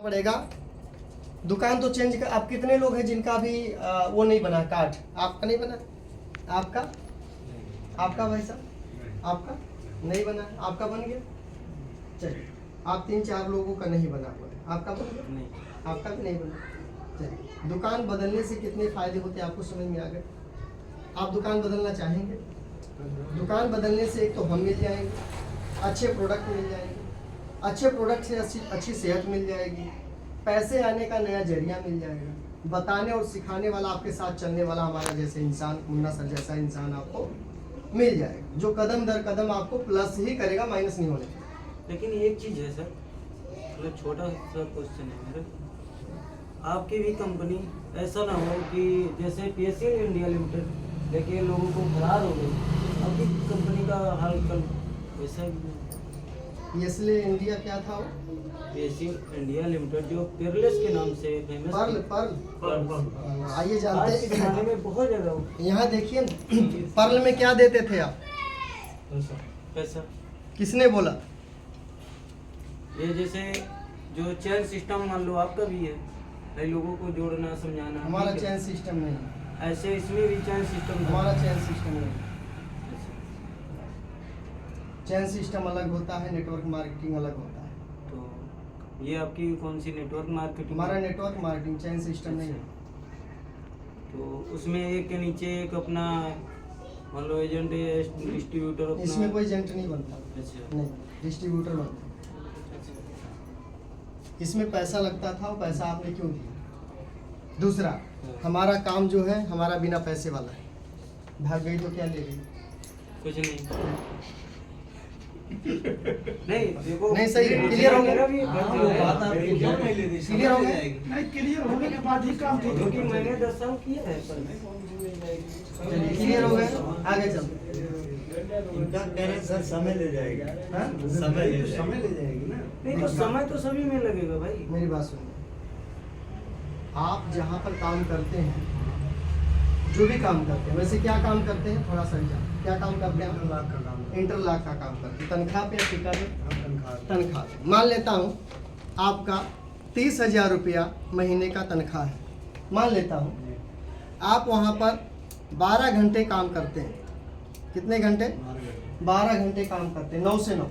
पड़ेगा। दुकान तो चेंज कर। आप कितने लोग हैं जिनका भी वो नहीं बना कार्ड? आपका नहीं बना? आपका आपका भाई साहब आपका नहीं बना? आपका बन गया? चलिए, आप 3-4 लोगों का नहीं बना हुआ है, आपका बन गया? नहीं, आपका भी नहीं बना। चलिए, दुकान बदलने से कितने फायदे होते हैं आपको समझ में आ गए? आप दुकान बदलना चाहेंगे? दुकान बदलने से एक तो हम मिल जाएंगे, अच्छे प्रोडक्ट मिल जाएंगे, अच्छे प्रोडक्ट से अच्छी सेहत मिल जाएगी, पैसे आने का नया जरिया मिल जाएगा, बताने और सिखाने वाला, आपके साथ चलने वाला हमारा जैसे इंसान, मुन्ना सर जैसा इंसान आपको मिल जाएगा, जो कदम दर कदम आपको प्लस ही करेगा, माइनस नहीं होने। लेकिन एक चीज़ है सर, मतलब छोटा सा क्वेश्चन है मेरा, आपकी भी कंपनी ऐसा ना हो कि जैसे PSL इंडिया लिमिटेड लेके लोगों को फरार हो गई, आपकी कंपनी का हाल कल वैसा ही। इसलिए इंडिया क्या था वो? PSL इंडिया लिमिटेड जो पेयरलेस के नाम से फेमस। पर्ल आइए जानते आज के ज़माने में बहुत ज़्यादा हो। यहाँ देखिए न, पर्ल में क्या देते थे आप? पैसा। किसने बोला? ये जैसे जो चैन सिस्टम मान लो आपका भी है, कई लोगों को जोड़ना समझाना। हमारा चैन सिस्टम नहीं है। ऐसे इसमें भी चैन सिस्टम। हमारा चैन सिस्टम नहीं है। चैन सिस्टम अलग होता है, नेटवर्क मार्केटिंग अलग होता है। तो ये आपकी कौन सी नेटवर्क मार्केटिंग? हमारा नेटवर्क मार्केटिंग, चैन सिस्टम नहीं है। तो उसमें एक के नीचे एक अपना मान लो एजेंट डिस्ट्रीब्यूटर अपना। इसमें कोई एजेंट नहीं बनता। अच्छा। नहीं, डिस्ट्रीब्यूटर बनता। इसमें पैसा लगता था, वो पैसा आपने क्यों दिया? दूसरा, हमारा काम जो है हमारा बिना पैसे वाला है। भाग गई तो क्या ले गई? कुछ नहीं। नहीं देखो, नहीं सही है, क्लियर हो गया? क्लियर हो गया? नहीं, क्लियर होने के बाद ही काम ठीक क्योंकि होगा। मैंने 10 साल किया है सर। चलिए, क्लियर हो गया? आगे चलते। इनका कहना सर समय ले जाएगा। हाँ? समय ले समय ले जाएगी ना। नहीं तो समय तो सभी में लगेगा भाई। मेरी बात सुनिए, आप जहाँ पर काम करते हैं, जो भी काम करते हैं, वैसे क्या काम करते हैं थोड़ा सा जान, क्या काम करते हैं? इंटरलॉक का काम। इंटरलॉक का काम करते हैं। तनख्वाह पे या ठेका पे? तनख्वाह। तनख्वाह पे। मान लेता हूँ आपका 30,000 रुपया महीने का तनख्वाह है, मान लेता हूँ। आप वहाँ पर 12 घंटे काम करते हैं। कितने घंटे? 12 घंटे काम करते हैं, 9 से 9।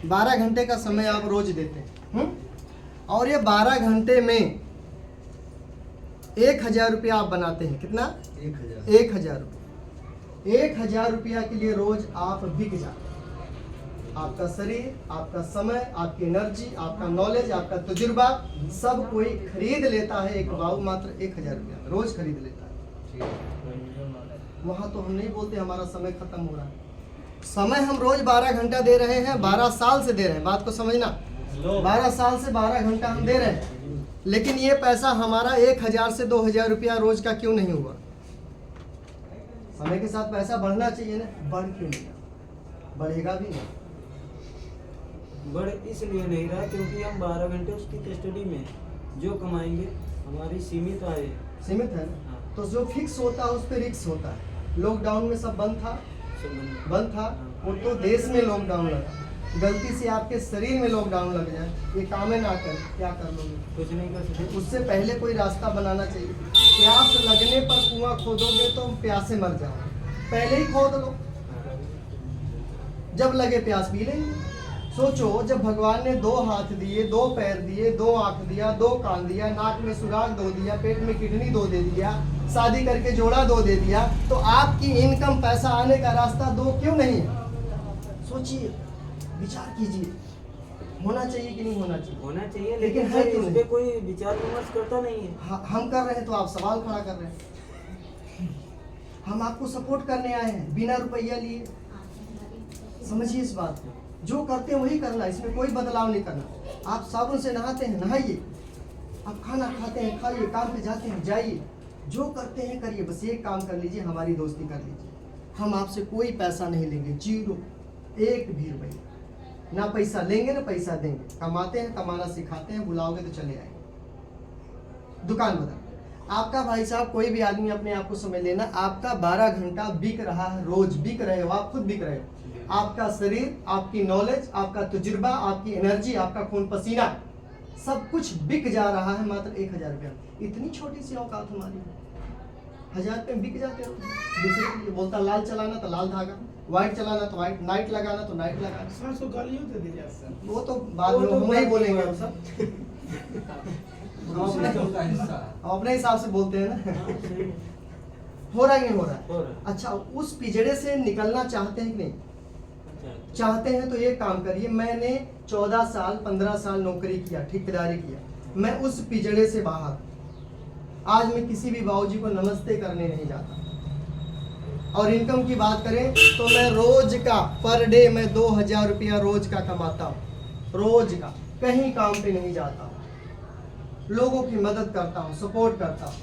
12 घंटे का समय आप रोज देते हैं। और ये 12 घंटे में 1,000 रुपया आप बनाते हैं। कितना? 1,000। 1,000 रुपया। 1,000 रुपया के लिए रोज आप बिक जाते हैं। आपका शरीर, आपका समय, आपकी एनर्जी, आपका नॉलेज, आपका तजुर्बा सब कोई खरीद लेता है। एक बाबू मात्र 1,000 रुपया रोज खरीद लेता है। वहाँ तो हम नहीं बोलते हमारा समय खत्म हो रहा है। समय हम रोज 12 घंटा दे रहे हैं, 12 साल से दे रहे हैं। बात को समझना, 12 साल से 12 घंटा हम दे रहे हैं, लेकिन ये पैसा हमारा 1,000 से 2,000 रुपया रोज का क्यों नहीं हुआ? समय के साथ पैसा बढ़ना चाहिए ना, बढ़ क्यों नहीं रहा? बढ़ेगा भी नहीं। बढ़ इसलिए नहीं रहा क्योंकि हम 12 घंटे उसकी कस्टडी में जो कमाएंगे हमारी सीमित आय है। सीमित है ना? हाँ। तो जो फिक्स होता है उस पर रिक्स होता है। लॉकडाउन में सब बंद था, बंद था। वो तो देश में लॉकडाउन लगा, गलती से आपके शरीर में लॉकडाउन लग जाए, ये काम ना कर, क्या कर लोगे? कुछ नहीं कर सकते। उससे पहले कोई रास्ता बनाना चाहिए। प्यास लगने पर कुआं खोदोगे तो प्यासे मर जाओ, पहले ही खोद लो, जब लगे प्यास पी लेंगे। सोचो, जब भगवान ने 2 हाथ दिए, 2 पैर दिए, 2 आंख दिया, 2 कान दिया, नाक में सुराख 2 दिया, पेट में किडनी 2 दे दिया, शादी करके जोड़ा 2 दे दिया, तो आपकी इनकम पैसा आने का रास्ता 2 क्यों नहीं है? सोचिए, विचार कीजिए, होना चाहिए कि नहीं होना चाहिए? होना चाहिए, लेकिन लेकिन है है क्यों इस नहीं? पे कोई विचार विमर्श करता नहीं है। हम कर रहे हैं तो आप सवाल खड़ा कर रहे हैं। हम आपको सपोर्ट करने आए हैं बिना रुपया लिए। समझिए इस बात को, जो करते हैं वही करना, इसमें कोई बदलाव नहीं करना। आप साबुन से नहाते हैं, नहाइए। आप खाना खाते हैं, खाइए। काम पे जाते हैं, जाइए। जो करते हैं करिए, बस एक काम कर लीजिए, हमारी दोस्ती कर लीजिए। हम आपसे कोई पैसा नहीं लेंगे, 0, 1 भी रुपया। ना पैसा लेंगे ना पैसा देंगे। कमाते हैं, कमाना सिखाते हैं, बुलाओगे तो चले आएंगे। दुकान बदल आपका भाई साहब, कोई भी आदमी अपने आप को समझ लेना, आपका 12 घंटा बिक रहा है, रोज बिक रहे हो, आप खुद बिक रहे हो। आपका शरीर, आपकी नॉलेज, आपका तजुर्बा, आपकी एनर्जी, आपका खून पसीना सब कुछ बिक जा रहा है मात्र 1000 रुपया। इतनी छोटी सी औकात हमारी, 1000 रुपये में बिक जाते हो। दूसरे के लिए बोलता लाल चलाना तो लाल धागा, व्हाइट चलाना तो व्हाइट, नाइट लगाना तो नाइट लगाना। सर को गालियों दे दीजिए सर। वो तो बाद में हम नहीं बोलेंगे हम सब, हम अपने हिसाब से बोलते हैं ना। हाँ, सही है। हो रहा है कि नहीं हो रहा हो है? रहा है। अच्छा, उस पिजड़े से निकलना चाहते हैं कि नहीं? अच्छा, चाहते हैं तो ये काम करिए। मैंने 14 साल 15 साल नौकरी किया, ठेकेदारी किया, मैं उस पिजड़े से बाहर। आज मैं किसी भी बाबूजी को नमस्ते करने नहीं जाता। और इनकम की बात करें तो मैं रोज का पर डे मैं 2000 रुपया रोज का कमाता हूँ, रोज का। कहीं काम पे नहीं जाता हूँ, लोगों की मदद करता हूँ, सपोर्ट करता हूँ,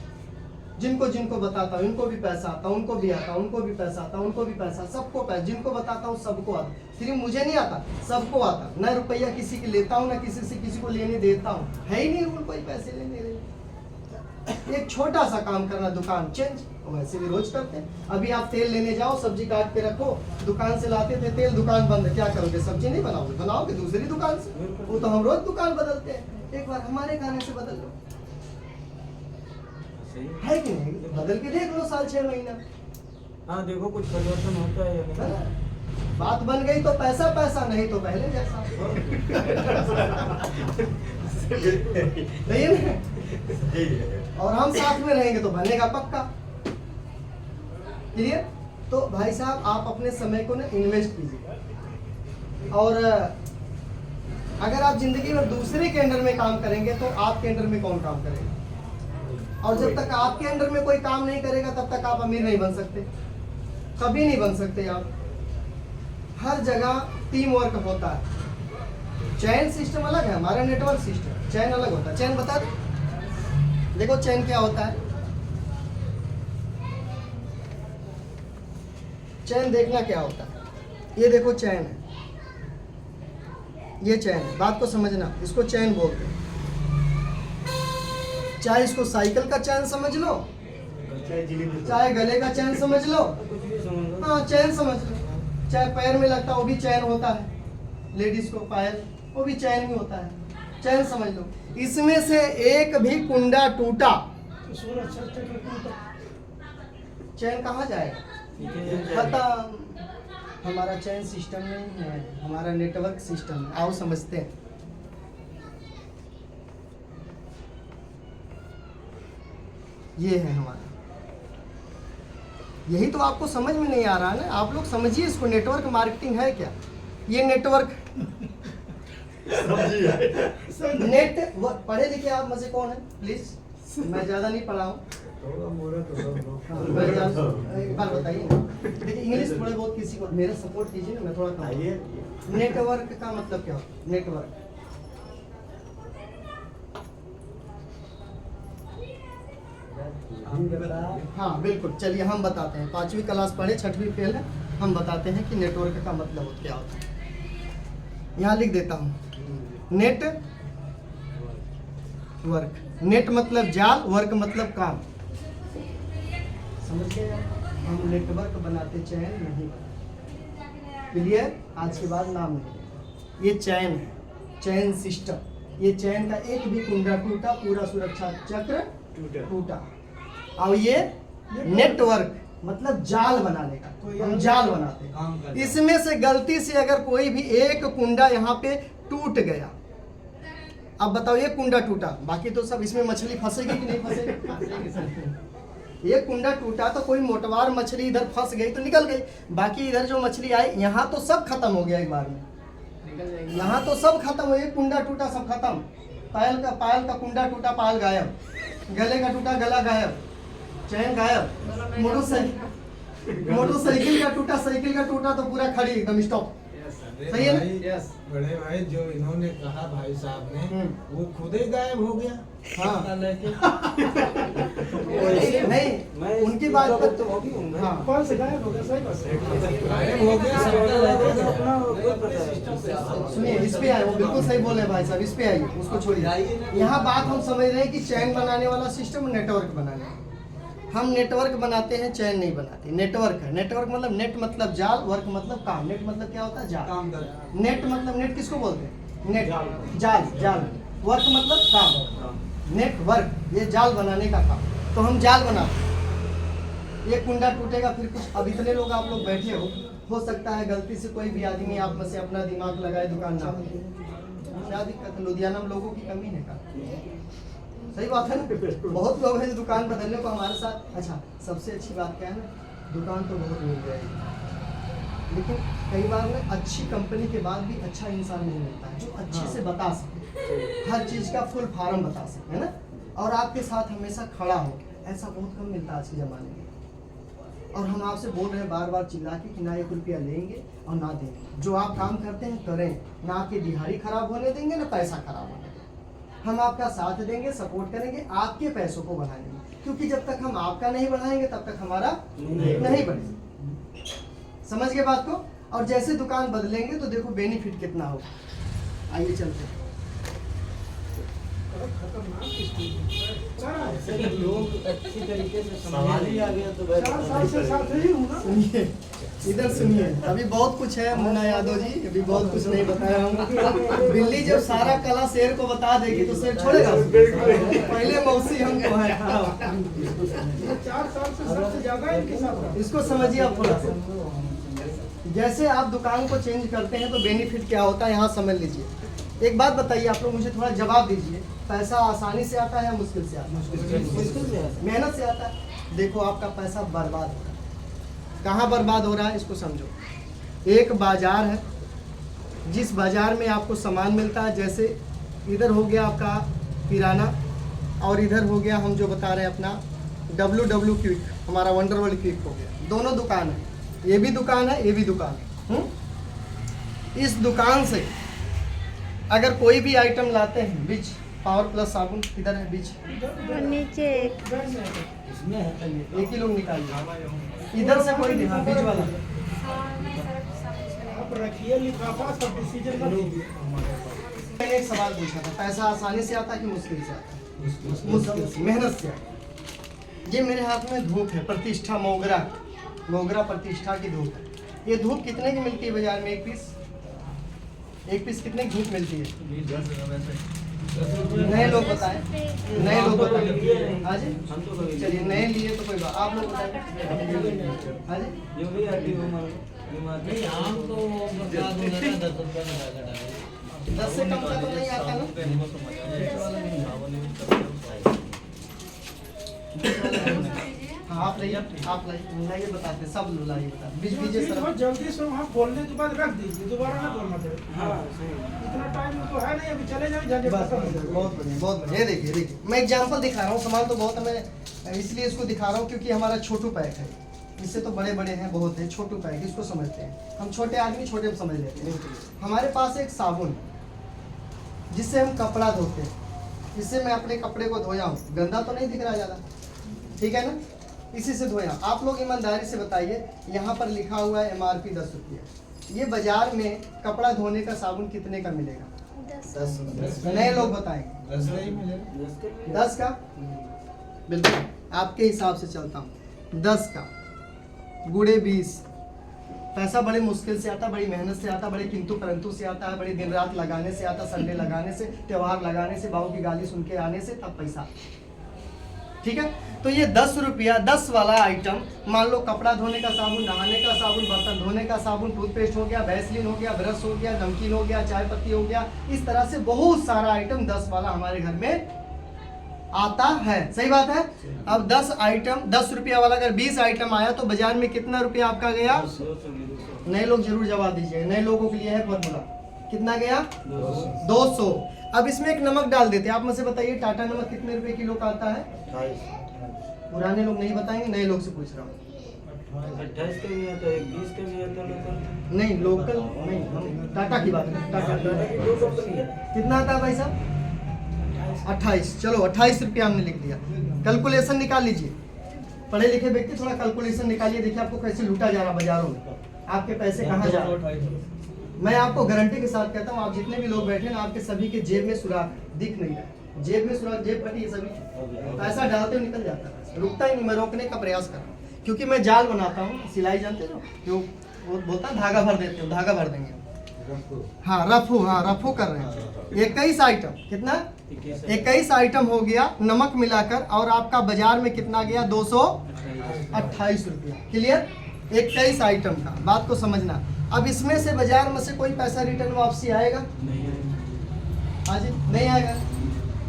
जिनको जिनको बताता हूँ इनको भी पैसा आता, उनको भी आता, उनको भी पैसा आता, उनको भी पैसा, सबको पैसा, जिनको बताता हूँ सबको आता। सिर्फ मुझे नहीं आता, सबको आता। न रुपया किसी की लेता हूँ, न किसी से किसी को लेने देता हूँ, है ही नहीं उनको कोई पैसे लेने देने। एक छोटा सा काम करना, दुकान चेंज, वैसे भी रोज करते हैं। अभी आप तेल लेने जाओ, सब्जी काट के रखो, दुकान से लाते थे तेल, दुकान बंद है, क्या करोगे? सब्जी नहीं बनाओगे, बनाओगे दूसरी दुकान से। वो तो हम रोज दुकान बदलते हैं, एक बार हमारे खाने से बदल लो, सही है कि नहीं? बदल के देख लो, साल 6 महीना, हाँ देखो कुछ परिवर्तन होता है या है नहीं। ना? बात बन गई तो पैसा पैसा, नहीं तो पहले जैसा। नहीं है ना? और हम साथ में रहेंगे तो बनेगा पक्का। क्लियर? तो भाई साहब, आप अपने समय को ना इन्वेस्ट कीजिए। और अगर आप जिंदगी में दूसरे के अंडर में काम करेंगे तो आपके अंडर में कौन काम करेगा? और जब तक आपके अंडर में कोई काम नहीं करेगा तब तक आप अमीर नहीं बन सकते, कभी नहीं बन सकते आप। हर जगह टीम वर्क होता है। चैन सिस्टम अलग है, हमारा नेटवर्क सिस्टम, चैन अलग होता है। चैन बता दो, देखो चैन क्या होता है। चैन देखना क्या होता है, ये देखो चैन है, ये चैन है, बात को समझना, इसको चैन बोलते हैं। चाहे इसको साइकिल का चैन समझ लो, चाहे गले का चैन समझ लो, कुछ भी समझ लो। हाँ चैन समझ लो। चाहे पैर में लगता है वो भी चैन होता है, लेडीज को पायल वो भी चैन ही होता है, चैन समझ लो। इसमें से एक भी कुंडा टूटा, तो सोलह छत्ते के ऊपर चैन कहाँ जाएगा? नीचे जाए। खत्म। हमारा चैन सिस्टम नहीं है, हमारा नेटवर्क सिस्टम है। आओ समझते हैं। ये है हमारा, यही तो आपको समझ में नहीं आ रहा है ना। आप लोग समझिए इसको, नेटवर्क मार्केटिंग है क्या? ये नेटवर्क नेट पढ़े लिखे आप में से कौन है प्लीज? मैं ज्यादा नहीं पढ़ा हूँ, एक बार बताइए ना। देखिए इंग्लिश थोड़े बहुत किसी को मेरा सपोर्ट कीजिए ना, मैं थोड़ा कम। नेटवर्क का मतलब क्या होता है? नेटवर्क हाँ बिल्कुल, चलिए हम बताते हैं। 5वीं क्लास पढ़े, 6वीं फेल है, हम बताते हैं कि नेटवर्क का मतलब क्या होता है। यहाँ लिख देता हूँ, नेट वर्क। नेट मतलब जाल, वर्क मतलब काम। समझ गए? हम नेटवर्क बनाते, चैन नहीं। क्लियर? आज के बाद नाम नहीं। ये चैन है, चैन सिस्टम। ये चैन का एक भी कुंडा टूटा, पूरा सुरक्षा चक्र टूटा। और ये नेटवर्क मतलब जाल बनाने का, हम जाल बनाते हैं। इसमें से गलती से अगर कोई भी एक कुंडा यहाँ पे टूट गया, अब बताओ ये कुंडा टूटा, बाकी तो सब इसमें मछली फंसेगी कि नहीं फंसेगी? ये कुंडा टूटा तो कोई मोटवार मछली इधर फंस गई तो निकल गई, बाकी इधर जो मछली आई यहाँ तो सब खत्म हो गया एक बार में। यहाँ तो सब खत्म हो, ये कुंडा टूटा सब खत्म। पायल का कुंडा टूटा, पायल गायब। गले का टूटा, गला गायब। चैन गायब। मोटरसाइकिल का टूटा, साइकिल का टूटा तो पूरा खड़ी एकदम स्टॉप। सही है ना? बड़े भाई जो इन्होंने कहा भाई साहब ने, वो खुद ही गायब हो गया। हाँ मैं नहीं, उनकी बात पर तो होगी हूँ मैं। हाँ कौन से गायब हो गया? सही बात है। गायब हो गया। अपना खुद पता है। सुनिए, इस पे आए, वो बिल्कुल सही बोल रहे हैं भाई साहब, इस पे आइए, उसको छोड़िए। यहाँ बात हम समझ रहे हैं कि चैन बनाने वाला सिस्टम, नेटवर्क बनाने। हम नेटवर्क बनाते हैं, चैन नहीं बनाते। नेटवर्क है, नेटवर्क मतलब नेट मतलब जाल, वर्क मतलब काम। नेट मतलब क्या होता है? जाल। नेट मतलब नेट किसको बोलते हैं? नेट जाल, जाल। वर्क मतलब काम, नेटवर्क, ये जाल बनाने का काम। तो हम जाल बनाते हैं, ये कुंडा टूटेगा फिर कुछ। अब इतने लोग आप लोग बैठे हो सकता है गलती से कोई भी आदमी आप में से अपना दिमाग लगाए दुकान ना हो, क्या दिक्कत है? लुधियाना में लोगों की कमी है का? सही बात है ना, बहुत लोग हैं जो दुकान बदलने को हमारे साथ। अच्छा, सबसे अच्छी बात क्या है ना, दुकान तो बहुत मिल जाएगी, लेकिन कई बार ना अच्छी कंपनी के बाद भी अच्छा इंसान नहीं मिलता है जो अच्छे से बता सके, हर चीज़ का फुल फार्म बता सके, है ना, और आपके साथ हमेशा खड़ा हो। ऐसा बहुत कम मिलता है आज के ज़माने में। और हम आपसे बोल रहे हैं बार बार चिल्ला के कि ना 1 रुपया लेंगे और ना देंगे। जो आप काम करते हैं करें, ना आपकी दिहाड़ी खराब होने देंगे ना पैसा खराब होने देंगे। हम आपका साथ देंगे, सपोर्ट करेंगे, आपके पैसों को बढ़ाएंगे, क्योंकि जब तक हम आपका नहीं बढ़ाएंगे तब तक हमारा नहीं बढ़ेगा। समझ गए बात को? और जैसे दुकान बदलेंगे तो देखो बेनिफिट कितना होगा। आइए चलते हैं। खतरनाक स्कूल है। लोग अच्छी तरीके से सवाल ही समझे। आ गया तो 4 साल से साथ ही हूँ ना। सुनिए, इधर सुनिए, अभी बहुत कुछ है मुन्ना यादव जी, अभी बहुत कुछ नहीं बताया हूँ। बिल्ली जब सारा कला शेर को बता देगी तो शेर छोड़ेगा? पहले मौसी हमको है। ये 4 साल से सबसे ज्यादा इनके साथ रहा। इसको समझिए आप थोड़ा सा। जैसे आप दुकान को चेंज करते हैं तो बेनिफिट क्या होता है, यहाँ समझ लीजिए। एक बात बताइए आप लोग, मुझे थोड़ा जवाब दीजिए, पैसा आसानी से आता है या मुश्किल से आता है? मुश्किल से आता है। मेहनत से आता है। देखो आपका पैसा बर्बाद हो रहा है। कहाँ बर्बाद हो रहा है इसको समझो। एक बाजार है, जिस बाजार में आपको सामान मिलता है, जैसे इधर हो गया आपका किराना और इधर हो गया हम जो बता रहे हैं अपना WW क्विक, हमारा वंडर वर्ल्ड क्विक हो गया। दोनों दुकान है, ये भी दुकान है, ये भी दुकान है। इस दुकान से अगर कोई भी आइटम लाते हैं, बीच पावर प्लस साबुन किधर है? बीच और नीचे इसमें है एक ही लोग निकालिए। इधर से कोई नहीं, हाँ बीच वाला। आप रखिए लिफाफा, सब डिसीजन मत लीजिए। मैंने एक सवाल पूछा था, पैसा आसानी से आता है कि मुश्किल से आता है? मुश्किल से, मेहनत से आता है। ये मेरे हाथ में धूप है, प्रतिष्ठा मोगरा प्रतिष्ठा की धूप है। ये धूप कितने की मिलती है बाजार में? एक पीस कितने की धूप मिलती है? नए लोग बताएं, नए लोग बताएं। हाँ जी, हम तो कभी चलिए नए लिए तो कोई बात, आप लोग बताएं। हाँ जी, जो भी आती हो मान नहीं आम तो बता दूंगा ना 10 रुपये में लगा डालेंगे। 10 से कम का तो नहीं आता ना। हाँ आप लाइए, लाइए बताते हैं, सब लाइए बताते हैं। बीच जो बीच चीज़ सर हो जल्दी से वहाँ बोलने के बाद रख दीजिए, दोबारा ना बोलना पड़े। हाँ सही है। इतना टाइम तो है नहीं, अभी चले जाओ झंझट बस खत्म हो बस, जाएगा। बहुत बढ़िया बहुत बढ़िया। ये देखिए देखिए, मैं एग्जांपल दिखा रहा हूँ। सामान तो बहुत है, मैं इसलिए इसको दिखा रहा हूँ क्योंकि हमारा छोटू पैक है। इससे तो बड़े बड़े हैं, बहुत है। छोटू पैक इसको समझते हैं हम, छोटे आदमी छोटे में समझ लेते हैं। हमारे पास एक साबुन जिससे हम कपड़ा धोते हैं, इससे मैं अपने कपड़े को धोया हूँ, गंदा तो नहीं दिख रहा ज़्यादा, ठीक है ना? इसी से धोया। आप लोग ईमानदारी से बताइए, यहाँ पर लिखा हुआ है MRP 10 रुपया। ये बाजार में कपड़ा धोने का साबुन कितने का मिलेगा? 10 नए लोग बताएंगे। 10 नहीं मिलेगा। 10 का? बिल्कुल आपके हिसाब से चलता हूँ। 10 का गुड़े 20। पैसा बड़े मुश्किल से आता, बड़ी मेहनत से आता, बड़े किंतु परंतु से आता है, बड़ी दिन रात लगाने से आता, संडे लगाने से, त्योहार लगाने से, बाबू की गाली सुन के आने से, तब पैसा। ठीक है, तो ये 10 रुपया 10 वाला आइटम, मान लो कपड़ा धोने का साबुन, नहाने का साबुन, बर्तन धोने का साबुन, टूथपेस्ट हो गया, वैसलीन हो गया, ब्रश हो गया, नमकीन हो गया, चाय पत्ती हो गया, इस तरह से बहुत सारा आइटम 10 वाला हमारे घर में आता है। सही बात है। अब 10 आइटम 10 रुपया वाला अगर 20 आइटम आया तो बाजार में कितना रुपया आपका गया? 200। नए लोग जरूर जवाब दीजिए, नए लोगों के लिए है फॉर्मूला। कितना गया? 200। अब इसमें एक नमक डाल देते हैं। आप मुझे बताइए टाटा नमक कितने रुपए किलो का आता है? 28। पुराने लोग नहीं बताएंगे, नए लोग से पूछ रहा हूँ। 28 का भी आता है, 20 का भी आता है लोकल। नहीं लोकल नहीं, हम टाटा की बात करें। टाटा टाटा की 2 कंपनी है। कितना आता है भाई साहब? 28। चलो 28 रुपया हमने लिख दिया। कैलकुलेशन निकाल लीजिए, पढ़े लिखे व्यक्ति थोड़ा कैलकुलेशन निकालिए, देखिए आपको कैसे लूटा जा रहा बाजारों में, आपके पैसे कहाँ जा रहे हैं। मैं आपको गारंटी के साथ कहता हूँ, आप जितने भी लोग बैठे ना, आपके सभी के जेब में सुराख दिख नहीं रहा। जेब में सुराख, जेब कटी है, सभी पैसा डालते हुए निकल जाता है, रुकता ही नहीं। मैं रोकने का प्रयास कर रहा हूँ क्योंकि मैं जाल बनाता हूँ। सिलाई जानते हो, जो वो बोलता है धागा भर देते हो, धागा भर देंगे। हाँ रफू कर रहे हैं। 21 आइटम, कितना 21 आइटम हो गया नमक मिलाकर, और आपका बाजार में कितना गया 228 रुपया। क्लियर? 21 आइटम का, बात को समझना। अब इसमें से बाजार में से कोई पैसा रिटर्न वापसी आएगा? हाँ जी, नहीं आएगा।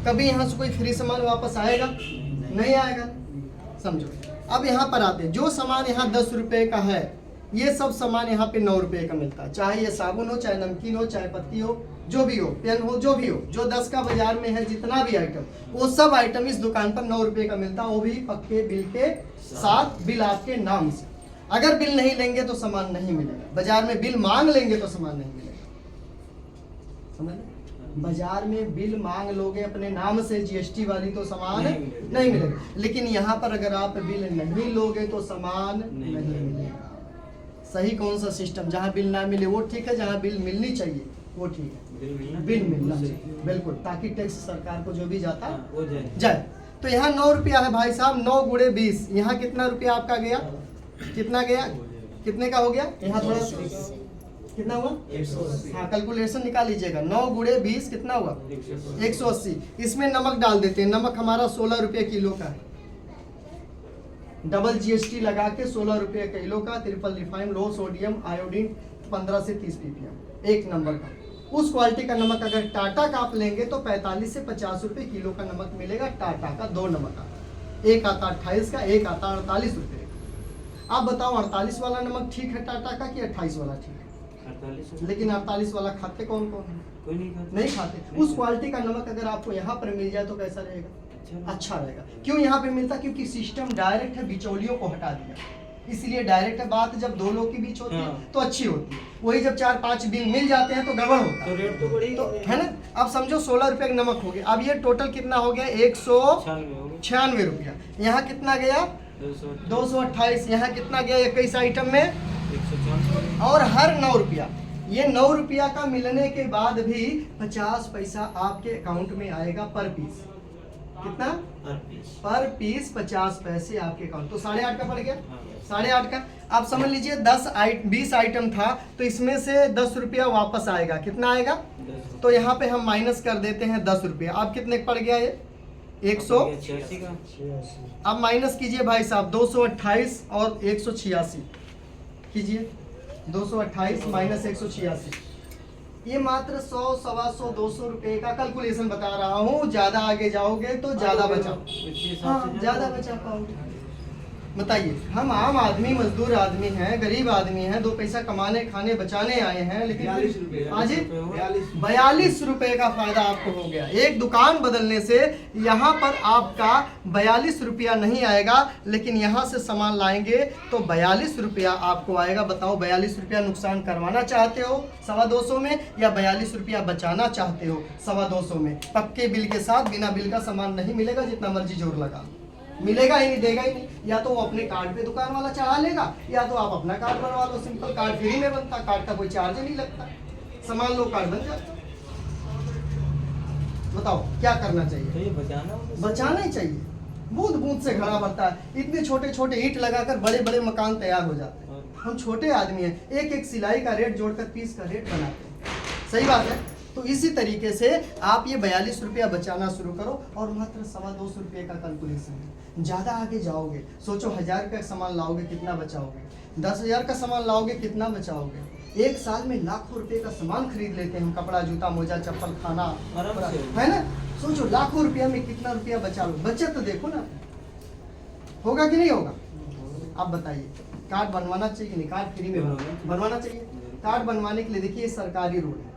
कभी यहाँ से कोई फ्री सामान वापस आएगा? नहीं आएगा। समझो। अब यहाँ पर आते हैं, जो सामान यहाँ 10 रुपए का है, ये सब सामान यहाँ पे 9 रुपए का मिलता है। चाहे ये साबुन हो, चाहे नमकीन हो, चाहे पत्ती हो, जो भी हो, पेन हो, जो भी हो, जो 10 का बाजार में है, जितना भी आइटम, वो सब आइटम इस दुकान पर 9 रुपए का मिलता है। वो भी पक्के बिल के साथ, बिल आपके नाम से। अगर बिल नहीं लेंगे तो सामान नहीं मिलेगा। बाजार में बिल मांग लेंगे तो सामान नहीं मिलेगा। समझ लो? बाजार में बिल मांग लोगे अपने नाम से जीएसटी वाली तो सामान नहीं मिलेगा। लेकिन यहाँ पर अगर आप बिल नहीं लोगे तो सामान नहीं मिलेगा। सही कौन सा सिस्टम? जहाँ बिल ना मिले वो ठीक है, जहाँ बिल मिलनी चाहिए वो ठीक है, बिल मिलना चाहिए, बिल्कुल, ताकि टैक्स सरकार को जो भी जाता वो जाए। तो यहाँ 9 रुपया है भाई साहब, 9 गुणे 20, यहाँ कितना रुपया आपका गया? कितना गया? कितने का हो गया? यहाँ थोड़ा कितना हुआ? 180। हाँ, कैलकुलेशन निकाल लीजिएगा। 9 गुणे 20 कितना हुआ? 180। इसमें नमक डाल देते हैं। नमक हमारा 16 रुपये किलो का है, डबल जीएसटी लगा के 16 रुपये किलो का, ट्रिपल रिफाइन, लो सोडियम, आयोडीन 15 से 30 ppm, एक नंबर का। उस क्वालिटी का नमक अगर टाटा का आप लेंगे तो 45 से 50 रुपये किलो का नमक मिलेगा। टाटा का 2 नमक आता, एक आता 28 का, एक आता 48 रुपये। आप बताओ 48 वाला नमक ठीक है टाटा का कि 28 वाला ठीक है? 48। लेकिन 48 वाला खाते कौन कौन है? कोई नहीं नहीं खाते। उस क्वालिटी का नमक अगर आपको यहाँ पर मिल जाए तो कैसा रहेगा? अच्छा रहेगा। क्यों यहाँ पे मिलता? क्योंकि सिस्टम डायरेक्ट है, बिचौलियों को हटा दिया, इसलिए डायरेक्ट है। बात जब दो लोग के बीच होती है तो अच्छी होती है। वही जब 4-5 बिल मिल जाते हैं तो गड़बड़ होता है, तो रेट तो बढ़ी तो है ना। अब समझो 16 रुपये का नमक हो गया। अब ये टोटल कितना हो गया? 196 रुपया। यहाँ कितना गया? 228। यहाँ कितना गया 21 आइटम में? 194। और हर 9 रुपया, ये 9 रुपया का मिलने के बाद भी 50 पैसा आपके अकाउंट में आएगा पर पीस। कितना? पर पीस 50 पैसे आपके अकाउंट। तो 8.5 का पड़ गया। 8.5 का। आप समझ लीजिए 20 आइटम था तो इसमें से 10 रुपया वापस आएगा। कितना आएगा? तो यहाँ पे हम माइनस कर देते हैं 10 रुपया। अब कितने पड़ गया ये? 186 का। अब माइनस कीजिए भाई साहब, 228 और 186 कीजिए। 228 माइनस 186, ये मात्र 100, 125, 200 रुपए का कैलकुलेशन बता रहा हूँ। ज्यादा आगे जाओगे तो ज्यादा बचा, ज्यादा बचा पाओगे। बताइए, हम आम आदमी, मजदूर आदमी हैं, गरीब आदमी हैं, 2 पैसा कमाने खाने बचाने आए हैं, लेकिन 42 रुपए का फायदा आपको हो गया। एक दुकान बदलने से यहाँ पर आपका 42 रुपया नहीं आएगा, लेकिन यहाँ से सामान लाएंगे तो 42 रुपया आपको आएगा। बताओ, 42 रुपया नुकसान करवाना चाहते हो 225 में, या 42 रुपया बचाना चाहते हो 225 में? पक्के बिल के साथ, बिना बिल का सामान नहीं मिलेगा, जितना मर्जी जोर लगा, मिलेगा ही नहीं, देगा ही नहीं। या तो वो अपने कार्ड पे दुकान वाला चढ़ा लेगा, या तो आप अपना कार्ड बनवा लो। सिंपल, कार्ड फ्री में बनता, कार्ड का कोई चार्ज नहीं लगता, सामान लो, कार्ड बन जाता। बताओ क्या करना चाहिए? तो ये बचाना ही चाहिए। बूंद बूंद से घड़ा भरता है। इतने छोटे छोटे ईंट लगाकर बड़े बड़े मकान तैयार हो जाते हैं। हम छोटे आदमी हैं, एक एक सिलाई का रेट जोड़कर पीस का रेट बनाते हैं। सही बात है। तो इसी तरीके से आप ये 42 रुपया बचाना शुरू करो, और मात्र 225 रुपये का कैलकुलेशन है। ज़्यादा आगे जाओगे, सोचो 1000 रुपये का सामान लाओगे कितना बचाओगे, 10,000 का सामान लाओगे कितना बचाओगे। एक साल में लाखों रुपए का सामान खरीद लेते हैं हम, कपड़ा, जूता, मोजा, चप्पल, खाना, है ना। सोचो लाखों रुपया में कितना रुपया बचा लो। बचत तो देखो ना, होगा कि नहीं होगा? आप बताइए, कार्ड बनवाना चाहिए कि नहीं? कार्ड फ्री में बनवाना चाहिए। कार्ड बनवाने के लिए देखिए सरकारी रूल है,